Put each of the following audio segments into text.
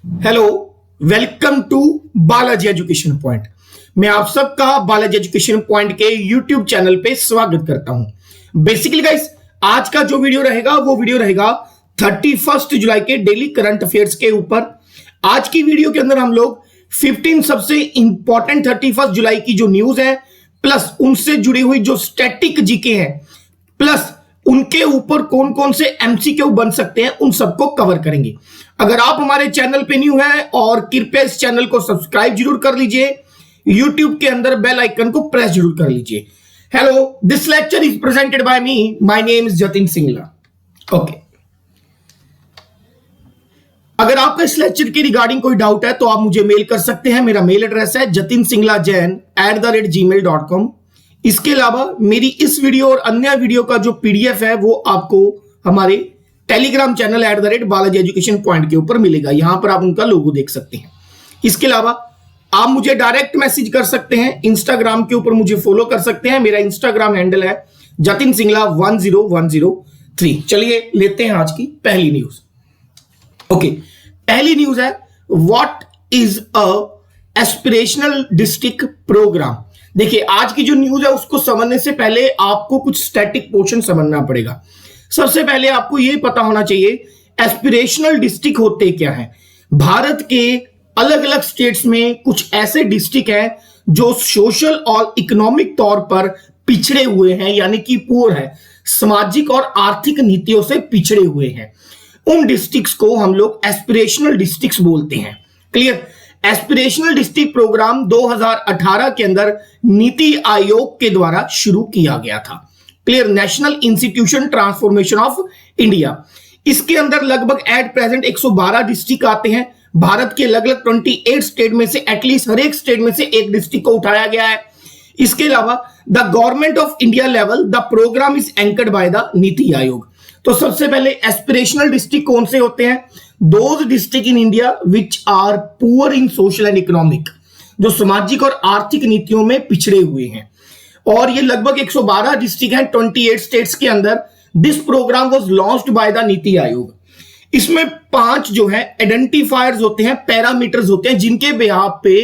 Hello, welcome to Balaji Education Point. मैं आप सबका बालाजी एजुकेशन पॉइंट के यूट्यूब चैनल पे स्वागत करता हूं। बेसिकली गाइस, आज का जो वीडियो रहेगा वो वीडियो रहेगा 31 जुलाई के डेली करंट अफेयर्स के ऊपर। आज की वीडियो के अंदर हम लोग 15 सबसे इंपॉर्टेंट 31 जुलाई की जो न्यूज है, प्लस उनसे जुड़ी हुई जो स्टैटिक जीके है, प्लस उनके ऊपर कौन कौन से एमसीक्यू बन सकते हैं, उन सबको कवर करेंगे। अगर आप हमारे चैनल पे न्यू हैं और कृपया इस चैनल को सब्सक्राइब जरूर कर लीजिए, यूट्यूब के अंदर बेल आइकन को प्रेस जरूर कर लीजिए। Hello, this lecture is presented by me, my name is Jatin Singla. Okay, अगर आपका इस लेक्चर के रिगार्डिंग कोई डाउट है तो आप मुझे मेल कर सकते हैं। मेरा मेल एड्रेस है jatinsinglajain@gmail.com। इसके अलावा मेरी इस वीडियो और अन्य वीडियो का जो पीडीएफ है वो आपको हमारे Telegram channel @Balaji Education Point के ऊपर मिलेगा। यहां पर आप उनका लोगो देख सकते हैं। इसके अलावा आप मुझे डायरेक्ट मैसेज कर सकते हैं, इंस्टाग्राम के ऊपर मुझे फॉलो कर सकते हैं। मेरा इंस्टाग्राम हैंडल है जतिन सिंगला 10103। चलिए लेते हैं आज की पहली न्यूज। ओके, पहली न्यूज है what is a aspirational district program. देखिए, आज की जो न्यूज है उसको समझने से पहले आपको कुछ स्टैटिक पोर्शन समझना पड़ेगा। सबसे पहले आपको यह पता होना चाहिए एस्पिरेशनल डिस्ट्रिक्ट होते क्या हैं। भारत के अलग अलग स्टेट्स में कुछ ऐसे डिस्ट्रिक्ट हैं जो सोशल और इकोनॉमिक तौर पर पिछड़े हुए हैं, यानी कि पुअर है, सामाजिक और आर्थिक नीतियों से पिछड़े हुए हैं। उन डिस्ट्रिक्ट्स को हम लोग एस्पिरेशनल डिस्ट्रिक्ट्स बोलते हैं। क्लियर? एस्पिरेशनल डिस्ट्रिक्ट प्रोग्राम 2018 के अंदर नीति आयोग के द्वारा शुरू किया गया था। Clear? National institution transformation of India. इसके अंदर लगभग एट प्रेजेंट 112 डिस्ट्रिक्ट आते हैं। भारत के अलग अलग 28 स्टेट में से एटलीस्ट हर एक स्टेट में से एक डिस्ट्रिक्ट को उठाया गया है। इसके अलावा the government of India level the program is anchored by the NITI Aayog. तो सबसे पहले एस्पिरेशनल डिस्ट्रिक्ट कौन से होते हैं? Those district in India which are poor in social and economic, जो सामाजिक और आर्थिक नीतियों में पिछड़े हुए हैं। और ये लगभग 112 डिस्ट्रिक्ट हैं 28 स्टेट्स के अंदर। This program was launched by the NITI Aayog. इसमें 5 जो है आइडेंटिफायर्स होते हैं, पैरामीटर्स होते हैं, जिनके बिहाफ पे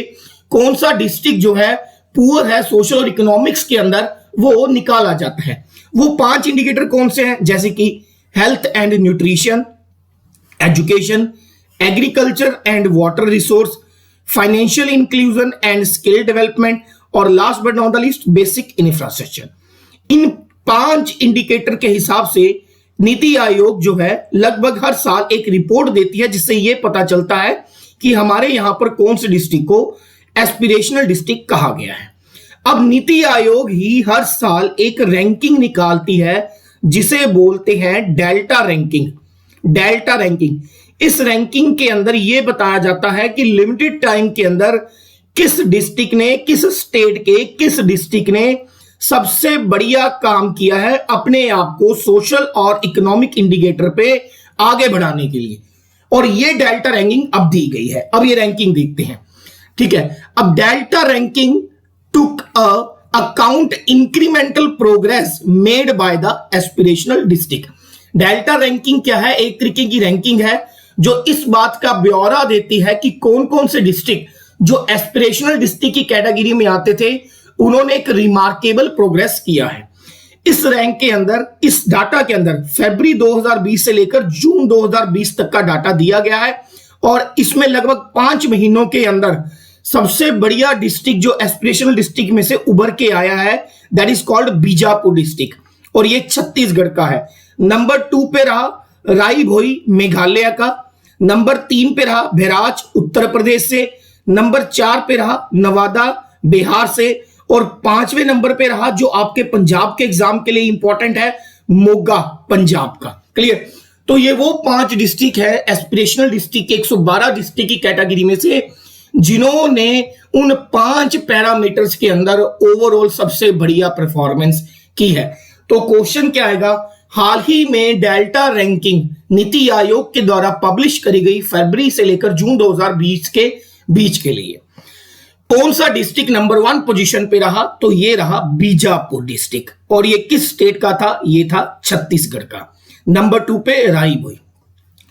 कौन सा डिस्ट्रिक्ट जो है पुअर है सोशल और इकोनॉमिक्स के अंदर, वो निकाला जाता है। वो 5 इंडिकेटर कौन से हैं? जैसे कि health and nutrition, education, agriculture and water resource, financial inclusion and skill development, और last but not the list basic infrastructure. इन 5 इंडिकेटर के हिसाब से नीति आयोग जो है लगभग हर साल एक रिपोर्ट देती है, जिससे यह पता चलता है कि हमारे यहां पर कौन से डिस्ट्रिक्ट को एस्पिरेशनल डिस्ट्रिक्ट कहा गया है। अब नीति आयोग ही हर साल एक रैंकिंग निकालती है जिसे बोलते हैं डेल्टा रैंकिंग। डेल्टा रैंकिंग, इस रैंकिंग के अंदर यह बताया जाता है कि लिमिटेड टाइम के अंदर किस डिस्ट्रिक्ट ने, किस स्टेट के किस डिस्ट्रिक्ट ने सबसे बढ़िया काम किया है अपने आप को सोशल और इकोनॉमिक इंडिकेटर पे आगे बढ़ाने के लिए। और यह डेल्टा रैंकिंग अब दी गई है। अब ये रैंकिंग देखते हैं, ठीक है। अब delta ranking took account incremental progress made by the aspirational district. Delta ranking क्या है? एक तरीके की रैंकिंग है जो इस बात का ब्यौरा देती है कि कौन कौन से डिस्ट्रिक्ट जो एस्पिरेशनल डिस्ट्रिक्ट की कैटेगरी में आते थे, उन्होंने एक रिमार्केबल प्रोग्रेस किया है। इस रैंक के अंदर, इस डाटा के अंदर फरवरी 2020 से लेकर जून 2020 तक का डाटा दिया गया है। और इसमें लगभग 5 महीनों के अंदर सबसे बढ़िया डिस्ट्रिक्ट जो एस्पिरेशनल डिस्ट्रिक्ट में से उभर के आया है, that is called Bijapur district, और ये छत्तीसगढ़ का है। नंबर 2 पे रहा रायभोई मेघालय का। नंबर 3 पे रहा बहराच उत्तर प्रदेश से। नंबर 4 पे रहा नवादा बिहार से। और 5वें नंबर पे रहा जो आपके पंजाब के एग्जाम के लिए इंपॉर्टेंट है, मोगा पंजाब का। क्लियर? तो ये वो 5 डिस्ट्रिक्ट है एस्पिरेशनल डिस्ट्रिक्ट के 112 डिस्ट्रिक्ट की कैटेगरी में से, जिन्होंने उन 5 पैरामीटर्स के अंदर ओवरऑल सबसे बढ़िया परफॉर्मेंस की है। तो क्वेश्चन क्या आएगा? हाल ही में डेल्टा रैंकिंग नीति आयोग के द्वारा पब्लिश करी गई फरवरी से लेकर जून 2020 के बीच के लिए कौन सा डिस्ट्रिक्ट नंबर 1 पोजीशन पे रहा? तो ये रहा बीजापुर डिस्ट्रिक्ट। और ये किस स्टेट का था? ये था छत्तीसगढ़ का। नंबर 2 पे रायभोई।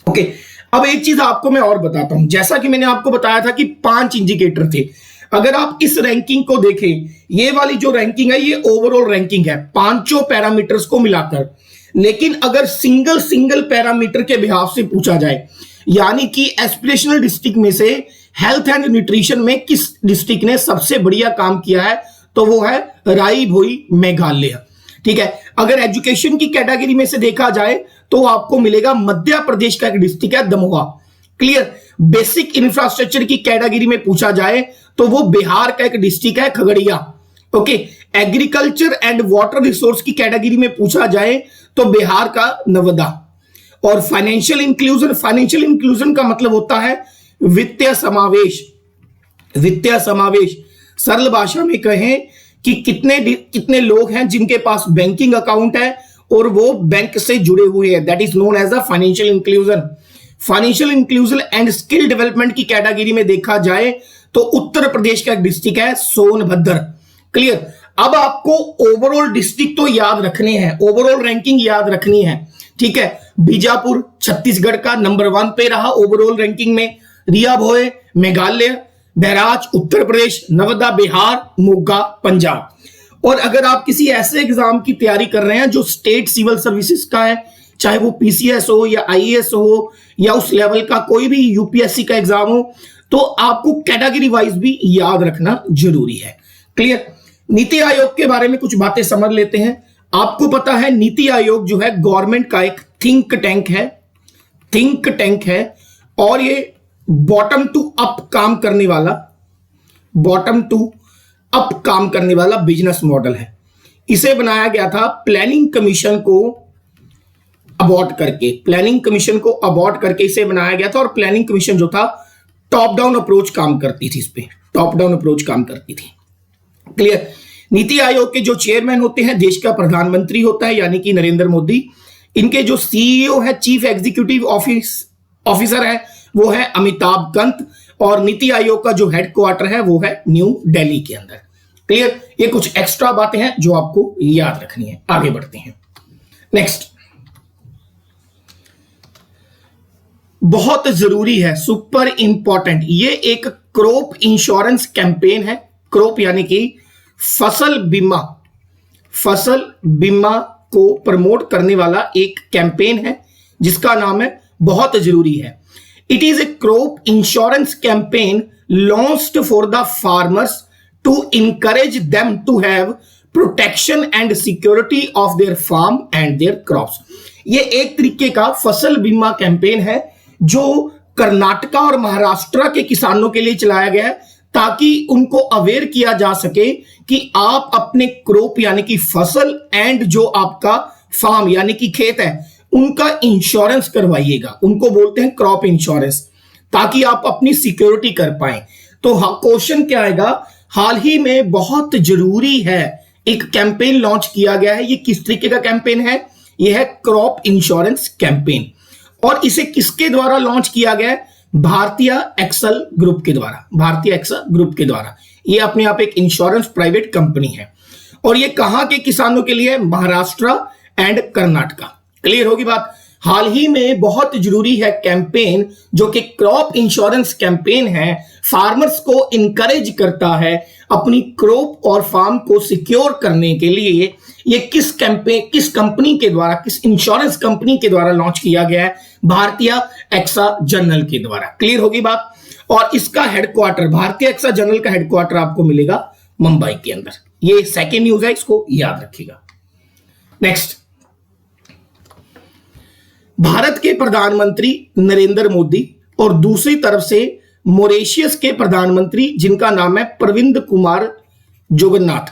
ओके, अब एक चीज आपको मैं और बताता हूं, जैसा कि मैंने आपको बताया था कि 5 इंडिकेटर थे। अगर आप इस रैंकिंग को देखें, ये वाली जो रैंकिंग है ये ओवरऑल रैंकिंग है पांचों पैरामीटर्स को मिलाकर। लेकिन अगर सिंगल पैरामीटर के बिहाफ से पूछा जाए, यानी कि एस्पिरेशनल डिस्ट्रिक्ट में से हेल्थ एंड न्यूट्रिशन में किस डिस्ट्रिक्ट ने सबसे बढ़िया काम किया है, तो वो है राई भोई मेघालय। ठीक है। अगर एजुकेशन की कैटेगरी में से देखा जाए तो आपको मिलेगा मध्य प्रदेश का एक डिस्ट्रिक्ट है दमोह। क्लियर। बेसिक इंफ्रास्ट्रक्चर की कैटेगरी में पूछा जाए तो वो बिहार का एक डिस्ट्रिक्ट है Khagaria. Okay. Agriculture and water resource की कैटेगरी में पूछा जाए तो बिहार का नवादा। और फाइनेंशियल इंक्लूजन का मतलब होता है वित्तीय समावेश। सरल भाषा में कहें कि कितने लोग हैं जिनके पास बैंकिंग अकाउंट है और वो बैंक से जुड़े हुए हैं, that is known as a financial inclusion and skill development की कैटेगरी में देखा जाए तो उत्तर प्रदेश का एक डिस्ट्रिक्ट है सोनभद्र। क्लियर। अब आपको ओवरऑल डिस्ट्रिक्ट तो याद रखने हैं, ओवरऑल रैंकिंग याद रखनी है। ठीक है। बीजापुर छत्तीसगढ़ का नंबर 1 पे रहा ओवरऑल रैंकिंग में, रिया भोए मेघालय, बहराच उत्तर प्रदेश, नवादा बिहार, मोगा पंजाब। और अगर आप किसी ऐसे एग्जाम की तैयारी कर रहे हैं जो स्टेट सिविल सर्विसेज का है, चाहे वो पीसीएस हो या आईएएस हो या उस लेवल का कोई भी यूपीएससी का एग्जाम हो, तो आपको कैटेगरी वाइज भी याद रखना जरूरी है। क्लियर। नीति आयोग के बारे में कुछ बातें समझ लेते हैं। आपको पता है नीति आयोग जो है गवर्नमेंट का एक थिंक टैंक है और ये बॉटम टू अप काम करने वाला बिजनेस मॉडल है। इसे बनाया गया था प्लानिंग कमीशन को अबॉर्ट करके इसे बनाया गया था। और प्लानिंग कमीशन जो था टॉप डाउन अप्रोच काम करती थी, क्लियर। नीति आयोग के जो चेयरमैन होते हैं देश का प्रधानमंत्री होता है, यानी कि नरेंद्र मोदी। इनके जो सीईओ है, चीफ एग्जीक्यूटिव ऑफिसर है, वो है अमिताभ कांत। और नीति आयोग का जो हेडक्वार्टर है वो है न्यू दिल्ली के अंदर। क्लियर। ये कुछ एक्स्ट्रा बातें हैं जो आपको याद रखनी है। आगे बढ़ते हैं। नेक्स्ट, बहुत जरूरी है, सुपर इंपॉर्टेंट, ये एक क्रॉप इंश्योरेंस कैंपेन है। क्रॉप यानी कि फसल बीमा को प्रमोट करने वाला एक कैंपेन है जिसका नाम है बहुत जरूरी है। It is a crop insurance campaign launched for the farmers to encourage them to have protection and security of their farm and their crops। ये एक तरीके का फसल बीमा कैंपेन है जो कर्नाटका और महाराष्ट्र के किसानों के लिए चलाया गया है ताकि उनको अवेयर किया जा सके कि आप अपने क्रॉप यानी कि फसल एंड जो आपका फार्म यानी कि खेत है उनका इंश्योरेंस करवाइएगा। उनको बोलते हैं क्रॉप इंश्योरेंस, ताकि आप अपनी सिक्योरिटी कर पाए। तो क्वेश्चन क्या आएगा, हाल ही में बहुत जरूरी है एक कैंपेन लॉन्च किया गया है। ये किस तरीके का कैंपेन है? यह है क्रॉप इंश्योरेंस कैंपेन। और इसे किसके द्वारा लॉन्च किया गया है? भारतीय एक्सेल ग्रुप के द्वारा। ये अपने आप एक इंश्योरेंस प्राइवेट कंपनी है। और ये कहां के किसानों के लिए? महाराष्ट्र एंड कर्नाटका। क्लियर होगी बात। हाल ही में बहुत जरूरी है कैंपेन जो कि क्रॉप इंश्योरेंस कैंपेन है, फार्मर्स को इनकरेज करता है अपनी क्रॉप और फार्म को सिक्योर करने के लिए। ये किस कंपनी के द्वारा, किस इंश्योरेंस कंपनी के द्वारा लॉन्च किया गया है? भारतीय एक्सा जनरल के द्वारा। क्लियर होगी बात। और इसका हेडक्वार्टर, भारतीय एक्सा जनरल का हेडक्वार्टर आपको मिलेगा मुंबई के अंदर। ये सेकेंड न्यूज है, इसको याद रखिएगा। नेक्स्ट, भारत के प्रधानमंत्री नरेंद्र मोदी और दूसरी तरफ से मॉरिशस के प्रधानमंत्री जिनका नाम है प्रविंद कुमार जुगन्नाथ,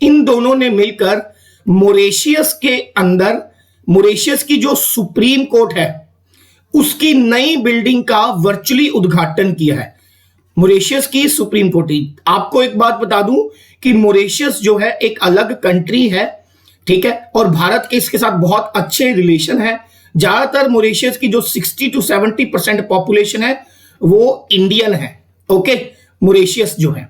इन दोनों ने मिलकर मॉरिशस के अंदर मॉरिशस की जो सुप्रीम कोर्ट है उसकी नई बिल्डिंग का वर्चुअली उद्घाटन किया है। मॉरिशस की सुप्रीम कोर्ट। आपको एक बात बता दूं कि मॉरिशस जो है एक अलग कंट्री है, ठीक है, और भारत के इसके साथ बहुत अच्छे रिलेशन है। ज्यादातर मॉरिशस की जो 60 to 70% पॉपुलेशन है वो इंडियन है। ओके, मॉरिशस जो है।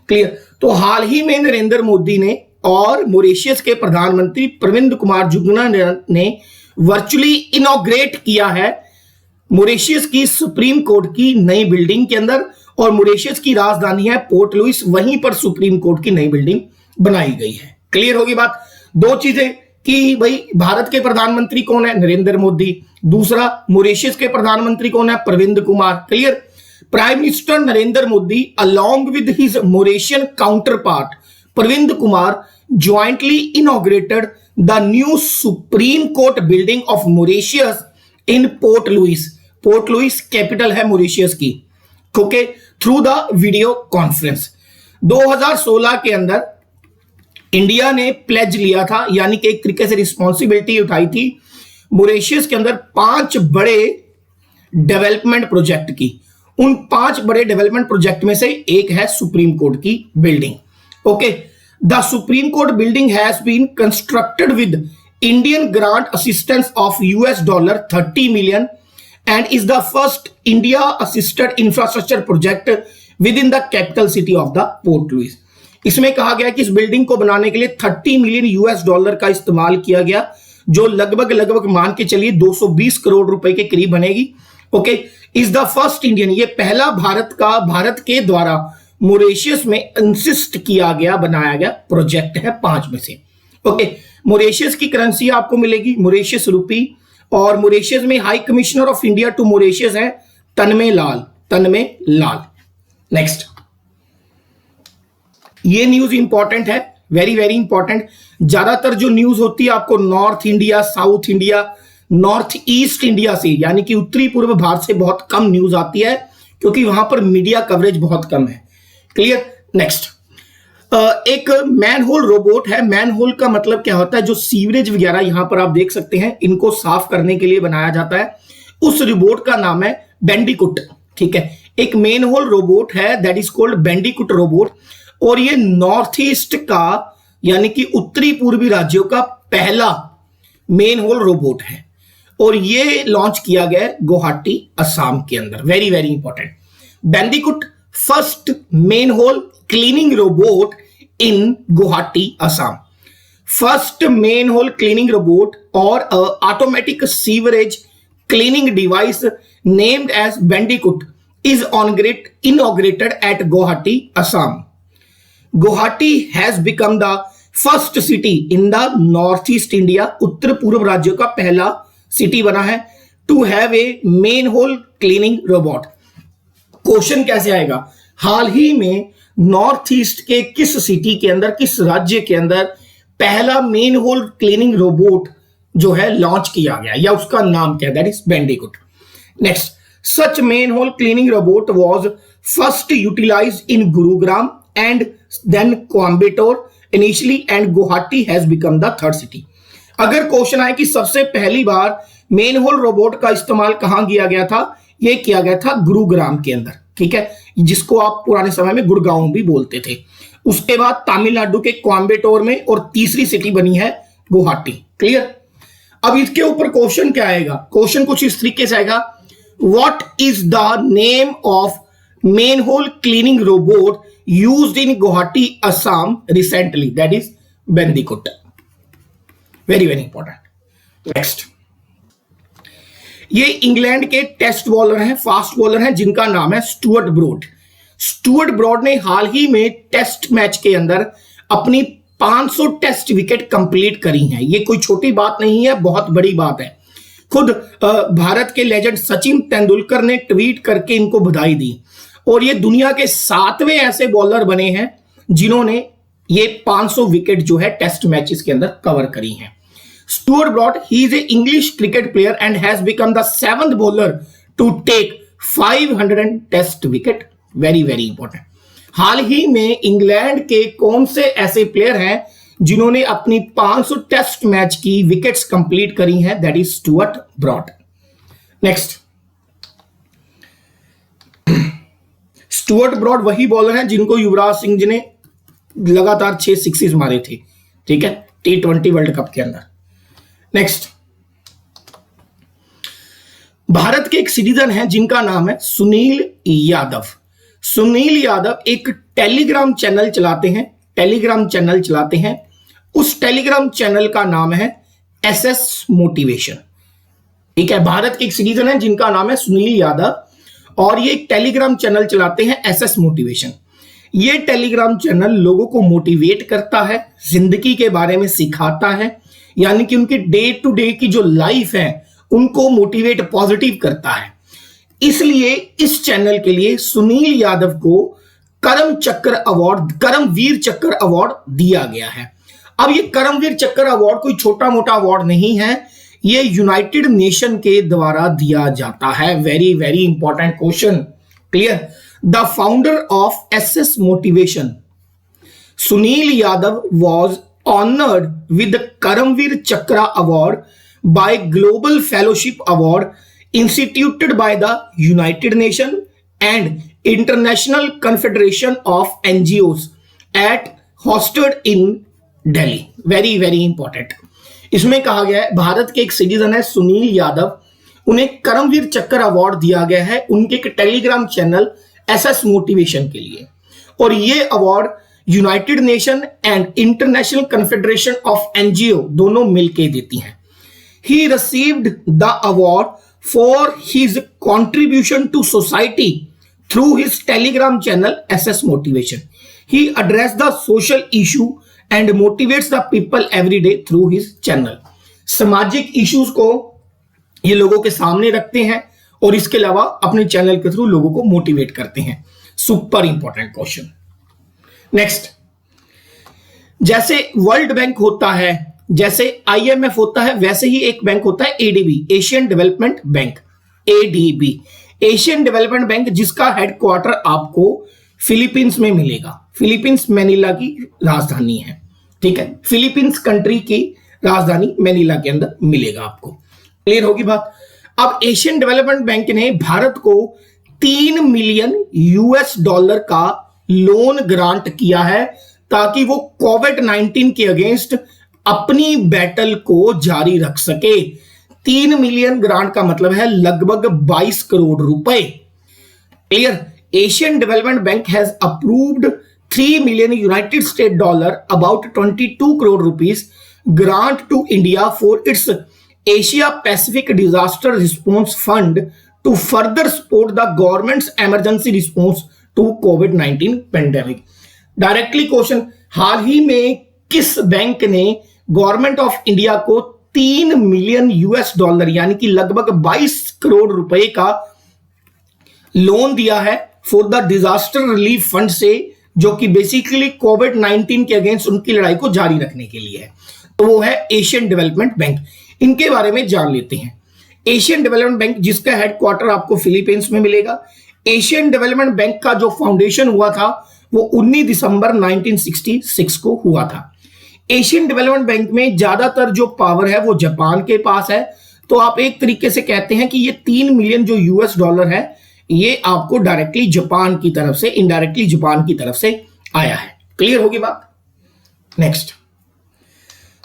क्लियर। तो हाल ही में नरेंद्र मोदी ने और मॉरिशस के प्रधानमंत्री प्रविंद कुमार जुगन्नाथ ने वर्चुअली इनॉग्रेट किया है मॉरिशस की सुप्रीम कोर्ट की नई बिल्डिंग के अंदर, और मॉरिशस की राजधानी है पोर्ट लुइस, वहीं पर सुप्रीम कोर्ट की नई बिल्डिंग बनाई गई है। क्लियर होगी बात। दो चीजें कि भाई भारत के प्रधानमंत्री कौन है, नरेंद्र मोदी। दूसरा, मॉरिशस के प्रधानमंत्री कौन है, Pravind Kumar. Clear. Prime minister Narendra Modi along with his Mauritian counterpart Pravind Kumar jointly inaugurated the new Supreme Court building of Mauritius in Port Louis. Port Louis capital है मॉरिशस की। Okay, through the video conference. 2016 के अंदर India ने pledge लिया था, यानी कि एक तरीके से रिस्पॉन्सिबिलिटी उठाई थी मॉरिशस के अंदर 5 बड़े डेवलपमेंट प्रोजेक्ट की। उन 5 बड़े डेवलपमेंट प्रोजेक्ट में से एक है सुप्रीम कोर्ट की building. Okay, the supreme court building has been constructed with Indian grant assistance of $30 million and is the first India assisted infrastructure project within the capital city of the Port Louis. इसमें कहा गया कि इस building को बनाने के लिए $30 million का इस्तेमाल किया गया, जो लगभग मान के चलिए 220 करोड़ रुपए के करीब बनेगी। Okay, is the first Indian, ये पहला भारत के द्वारा मॉरिशस में इंसिस्ट किया गया, बनाया गया प्रोजेक्ट है 5 में से। ओके, मॉरिशस की करेंसी आपको मिलेगी मॉरिशस रुपी, और मॉरिशस में high commissioner of India to Mauritius है तन्मय लाल। नेक्स्ट, ये न्यूज इंपॉर्टेंट है, वेरी वेरी इंपॉर्टेंट। ज्यादातर जो न्यूज होती है आपको north India, south India, north east India से, यानी कि उत्तरी पूर्व भारत से बहुत कम न्यूज आती है, क्योंकि वहां पर मीडिया कवरेज बहुत कम है। क्लियर। नेक्स्ट, एक मैनहोल रोबोट है। मैनहोल का मतलब क्या होता है, जो सीवरेज वगैरह यहां पर आप देख सकते हैं, इनको साफ करने के लिए बनाया जाता है। उस रोबोट का नाम है बैंडिकुट। ठीक है, एक मैनहोल रोबोट है, that is called Bandicoot robot, और ये नॉर्थ ईस्ट का, यानी कि उत्तरी पूर्वी राज्यों का पहला मैनहोल रोबोट है, और ये लॉन्च किया गया है गुवाहाटी असम के अंदर। Very very important. Bandicoot first manhole cleaning robot in Guwahati Assam. First manhole cleaning robot और automatic sewerage cleaning device named as Bandicoot is inaugurated at Guwahati, Assam. Guwahati has become the first city in the northeast India, उत्तर पूर्व राज्यों का पहला city बना है to have a manhole cleaning robot. Question कैसे आएगा, हाल ही में नॉर्थ ईस्ट के किस सिटी के अंदर, किस राज्य के अंदर पहला मैनहोल क्लीनिंग रोबोट जो है लॉन्च किया गया, या उसका नाम क्या है, that is Bandicoot. Next, such manhole cleaning robot was first utilized in Gurugram and then Coimbatore initially, and Guwahati has become the third city. अगर क्वेश्चन आए कि सबसे पहली बार मैनहोल रोबोट का इस्तेमाल कहां किया गया था, यह किया गया था गुरुग्राम के अंदर। ठीक है, जिसको आप पुराने समय में गुड़गांव भी बोलते थे। उसके बाद तमिलनाडु के कोयम्बटूर में, और तीसरी सिटी बनी है गुवाहाटी। क्लियर। अब इसके ऊपर क्वेश्चन क्या आएगा, क्वेश्चन कुछ इस तरीके से आएगा, what is the name of manhole cleaning robot used in Guwahati, Assam recently? That is Bandikut. Very very important. Next, ये इंग्लैंड के टेस्ट बॉलर हैं, फास्ट बॉलर हैं, जिनका नाम है स्टुअर्ट ब्रॉड। स्टुअर्ट ब्रॉड ने हाल ही में टेस्ट मैच के अंदर अपनी 500 टेस्ट विकेट कंप्लीट करी हैं। ये कोई छोटी बात नहीं है, बहुत बड़ी बात है। खुद भारत के लेजेंड सचिन तेंदुलकर ने ट्वीट करके इनको बधाई दी, और ये दुनिया के 7वें ऐसे बॉलर बने हैं जिन्होंने ये 500 विकेट जो है टेस्ट मैचेस के अंदर कवर करी हैं। Stuart Broad, he is a English cricket player and has become the 7th bowler to take 500 test wicket. Very very important. हाल ही में इंग्लैंड के कौन से ऐसे प्लेयर हैं जिन्होंने अपनी 500 टेस्ट मैच की विकेट्स कंप्लीट करी हैं, that is Stuart Broad. Next, Stuart Broad वही बॉलर हैं जिनको युवराज सिंह जी ने लगातार 6 सिक्सेस मारे थे। ठीक है, T20 वर्ल्ड कप के अंदर। नेक्स्ट, भारत के एक सिटीजन हैं जिनका नाम है सुनील यादव। सुनील यादव एक टेलीग्राम चैनल चलाते हैं। उस टेलीग्राम चैनल का नाम है SS मोटिवेशन। ठीक है, भारत के एक सिटीजन है जिनका नाम है सुनील यादव और ये एक टेलीग्राम चैनल चलाते हैं एसएस मोटिवेशन। ये टेलीग्राम चैनल लोगों को मोटिवेट करता है, जिंदगी के बारे में सिखाता है, यानी कि उनकी डे टू डे की जो लाइफ है उनको मोटिवेट पॉजिटिव करता है। इसलिए इस चैनल के लिए सुनील यादव को करमवीर चक्र अवार्ड दिया गया है। अब ये करमवीर चक्र अवार्ड कोई छोटा मोटा अवार्ड नहीं है, ये यूनाइटेड नेशन के द्वारा दिया जाता है। Very very important question. Clear? The founder of SS motivation Sunil Yadav was honoured with Karamveer Chakra award by global fellowship award instituted by the United Nations and International Confederation of NGOs hosted in Delhi. Very very important. इसमें कहा गया है भारत के एक citizen है सुनील यादव, उन्हें Karambir Chakra award दिया गया है उनके एक टेलीग्राम चैनल एसएस मोटिवेशन के लिए, और ये award United nation and international confederation of NGO दोनों मिलकर देती हैं। He received the award for his contribution to society through his telegram channel SS Motivation. He addressed the social issue and motivates the people every day through his channel. सामाजिक issues को ये लोगों के सामने रखते हैं और इसके अलावा अपने चैनल के थ्रू लोगों को मोटिवेट करते हैं। Super important question. नेक्स्ट, जैसे वर्ल्ड बैंक होता है, जैसे आईएमएफ होता है, वैसे ही एक बैंक होता है ADB, Asian development bank. ADB Asian development bank, जिसका हेडक्वार्टर आपको फिलीपींस में मिलेगा। फिलीपींस मैनिला की राजधानी है। ठीक है, फिलीपींस कंट्री की राजधानी मैनिला के अंदर मिलेगा आपको। क्लियर होगी बात? अब एशियन डेवलपमेंट बैंक ने भारत को $3 मिलियन का लोन ग्रांट किया है ताकि वो कोविड-19 के अगेंस्ट अपनी बैटल को जारी रख सके। 3 मिलियन ग्रांट का मतलब है लगभग 22 करोड़ रुपए। Clear? Asian development bank has approved $3 million about 22 crore rupees grant to India for its Asia Pacific Disaster Response Fund to further support the government's emergency response to COVID-19 pandemic. Directly question, हाल ही में किस bank ने government of India को $3 million यानी कि लगभग 22 करोड़ रुपए का लोन दिया है for the disaster relief fund से, जो कि बेसिकली कोविड-19 के अगेंस्ट उनकी लड़ाई को जारी रखने के लिए है। तो वो है एशियन डेवलपमेंट बैंक। इनके बारे में जान लेते हैं। एशियन डेवलपमेंट बैंक, जिसका हेडक्वार्टर आपको फिलीपींस में मिलेगा। एशियन डेवलपमेंट बैंक का जो फाउंडेशन हुआ था वो 19 दिसंबर 1966 को हुआ था। एशियन डेवलपमेंट बैंक में ज्यादातर जो पावर है वो जापान के पास है, तो आप एक तरीके से कहते हैं कि ये $3 मिलियन है, ये आपको डायरेक्टली जापान की तरफ से, इनडायरेक्टली जापान की तरफ से आया है। क्लियर होगी बात? नेक्स्ट,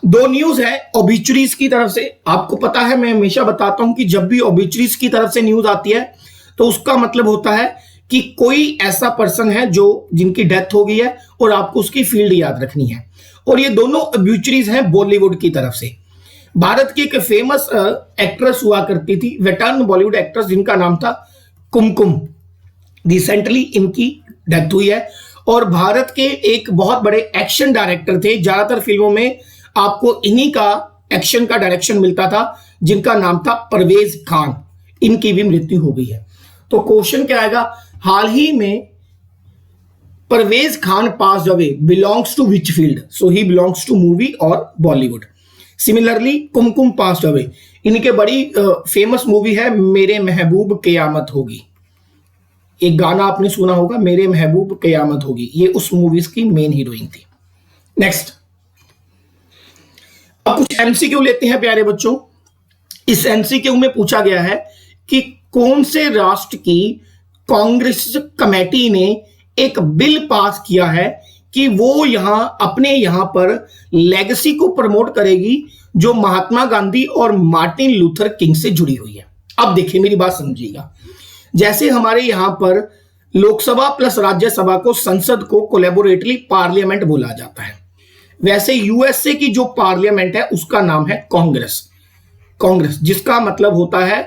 2 न्यूज है ओबिचुरीज की तरफ से। आपको पता है, मैं हमेशा बताता हूं कि जब भी ओबिचुरीज की तरफ से न्यूज आती है तो उसका मतलब होता है कि कोई ऐसा पर्सन है जो जिनकी डेथ हो गई है और आपको उसकी फील्ड याद रखनी है। और ये दोनों ओबिचुरीज हैं बॉलीवुड की तरफ से। भारत की एक फेमस एक्ट्रेस हुआ करती थी, वेटर्न बॉलीवुड एक्ट्रेस, जिनका नाम था कुमकुम। रिसेंटली इनकी डेथ हुई है। और भारत के एक बहुत बड़े एक्शन डायरेक्टर थे, ज्यादातर फिल्मों में आपको इन्हीं का एक्शन का डायरेक्शन मिलता था, जिनका नाम था परवेज खान। इनकी भी मृत्यु हो गई है। तो क्वेश्चन क्या आएगा, हाल ही में Parvez Khan passed away, belongs to which field? So he belongs to movie और Bollywood. Similarly Kumkum passed away, इनके बड़ी फेमस मूवी है मेरे महबूब क़यामत होगी। एक गाना आपने सुना होगा, मेरे महबूब क़यामत होगी, ये उस मूवीज की मेन हीरोइन थी। नेक्स्ट, अब कुछ एमसीक्यू लेते हैं प्यारे बच्चों। इस एमसीक्यू में पूछा गया है कि कौन से राष्ट्र की कांग्रेस कमेटी ने एक बिल पास किया है कि वो अपने यहां पर लेगेसी को प्रमोट करेगी जो महात्मा गांधी और मार्टिन लूथर किंग से जुड़ी हुई है। अब देखिए, मेरी बात समझिएगा। जैसे हमारे यहां पर लोकसभा प्लस राज्यसभा को, संसद को कोलैबोरेटली पार्लियामेंट बोला जाता है, वैसे यूएसए की जो पार्लियामेंट है उसका नाम है कांग्रेस। कांग्रेस, जिसका मतलब होता है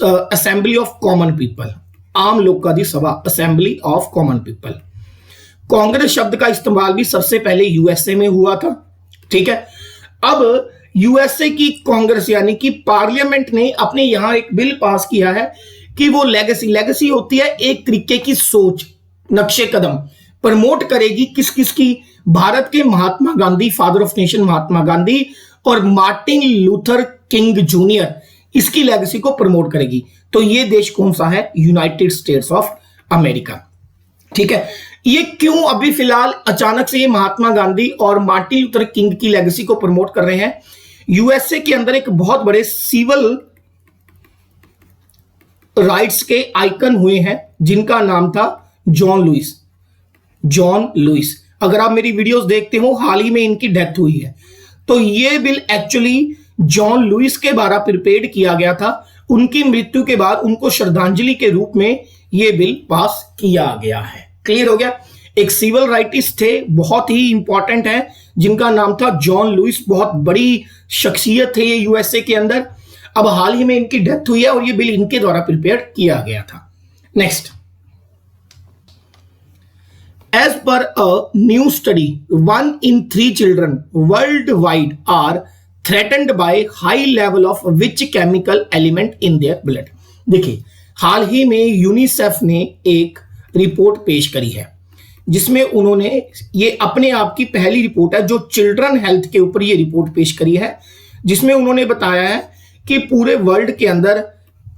असेंबली ऑफ कॉमन पीपल, आम लोग का सभा, assembly of common people. Congress शब्द का इस्तेमाल भी सबसे पहले यूएसए में हुआ था, ठीक है। अब यूएसए की कांग्रेस यानी कि पार्लियामेंट ने अपने यहां एक बिल पास किया है कि वो लेगेसी होती है एक तरीके की सोच, नक्शे कदम प्रमोट करेगी किस किस की, भारत के Mahatma Gandhi, father of nation Mahatma Gandhi और मार्टिन लूथर किंग जूनियर, इसकी लेगेसी को प्रमोट करेगी। तो ये देश कौन सा है? यूनाइटेड स्टेट्स ऑफ अमेरिका, ठीक है। ये क्यों अभी फिलहाल अचानक से ये महात्मा गांधी और मार्टिन लूथर किंग की लेगेसी को प्रमोट कर रहे हैं? यूएसए के अंदर एक बहुत बड़े सिविल राइट्स के आइकन हुए हैं जिनका नाम था जॉन लुइस। अगर आप मेरी वीडियोस देखते हो, हाल ही में इनकी डेथ हुई है। तो ये बिल एक्चुअली जॉन लुइस के द्वारा प्रिपेयर किया गया था। उनकी मृत्यु के बाद उनको श्रद्धांजलि के रूप में यह बिल पास किया गया है। क्लियर हो गया? एक सिविल राइटिस्ट थे, बहुत ही इंपॉर्टेंट है, जिनका नाम था जॉन लुइस। बहुत बड़ी शख्सियत है ये यूएसए के अंदर। अब हाल ही में इनकी डेथ हुई है और ये बिल इनके द्वारा प्रिपेयर किया गया था। Next, as per a new study, 1 in 3 children worldwide are threatened by high level of which chemical element in their blood? देखिए, हाल ही में यूनिसेफ ने एक रिपोर्ट पेश करी है जिसमें उन्होंने ये अपने आप की पहली रिपोर्ट है जो चिल्ड्रन हेल्थ के ऊपर ये रिपोर्ट पेश करी है, जिसमें उन्होंने बताया है कि पूरे वर्ल्ड के अंदर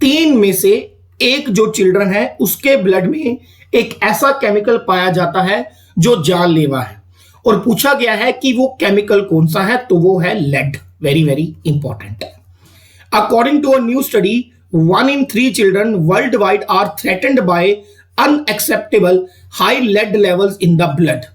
3 में से 1 जो चिल्ड्रन है उसके ब्लड में एक ऐसा केमिकल पाया जाता है जो जानलेवा है। और पूछा गया है कि वो केमिकल कौन सा है, तो वो है lead. Very very important. According to a new study, 1 in 3 children worldwide are threatened by unacceptable high lead levels in the blood.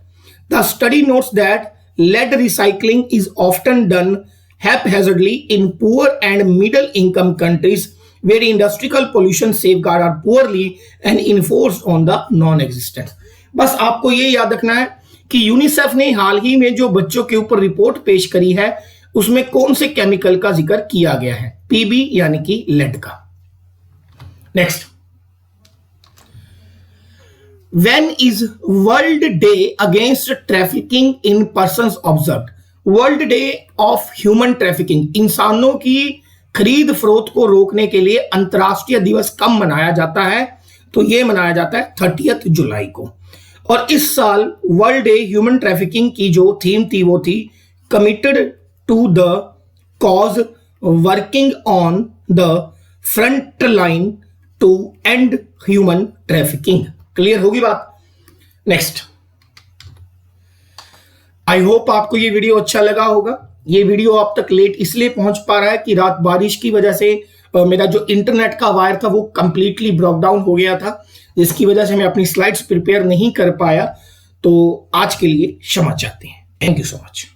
The study notes that lead recycling is often done haphazardly in poor and middle income countries where industrial pollution safeguards are poorly and enforced on the non-existent. बस आपको ये याद रखना है कि UNICEF ने हाल ही में जो बच्चों के ऊपर रिपोर्ट पेश करी है उसमें कौन से केमिकल का जिक्र किया गया है? पीबी यानी कि लेड का। Next, When is World Day Against Trafficking in Persons observed? World Day of Human Trafficking, इंसानों की खरीद फरोख्त को रोकने के लिए अंतर्राष्ट्रीय दिवस कब मनाया जाता है? तो यह मनाया जाता है 30 जुलाई को। और इस साल वर्ल्ड डे ह्यूमन ट्रैफिकिंग की जो थीम थी वो थी committed to the cause working on the front line to end human trafficking. Clear होगी बात? नेक्स्ट, आई होप आपको ये वीडियो अच्छा लगा होगा। ये वीडियो आप तक लेट इसलिए पहुंच पा रहा है कि रात बारिश की वजह से मेरा जो इंटरनेट का वायर था वो कंप्लीटली ब्रेक डाउन हो गया था, जिसकी वजह से मैं अपनी स्लाइड्स प्रिपेयर नहीं कर पाया। तो आज के लिए क्षमा चाहते हैं। Thank you so much.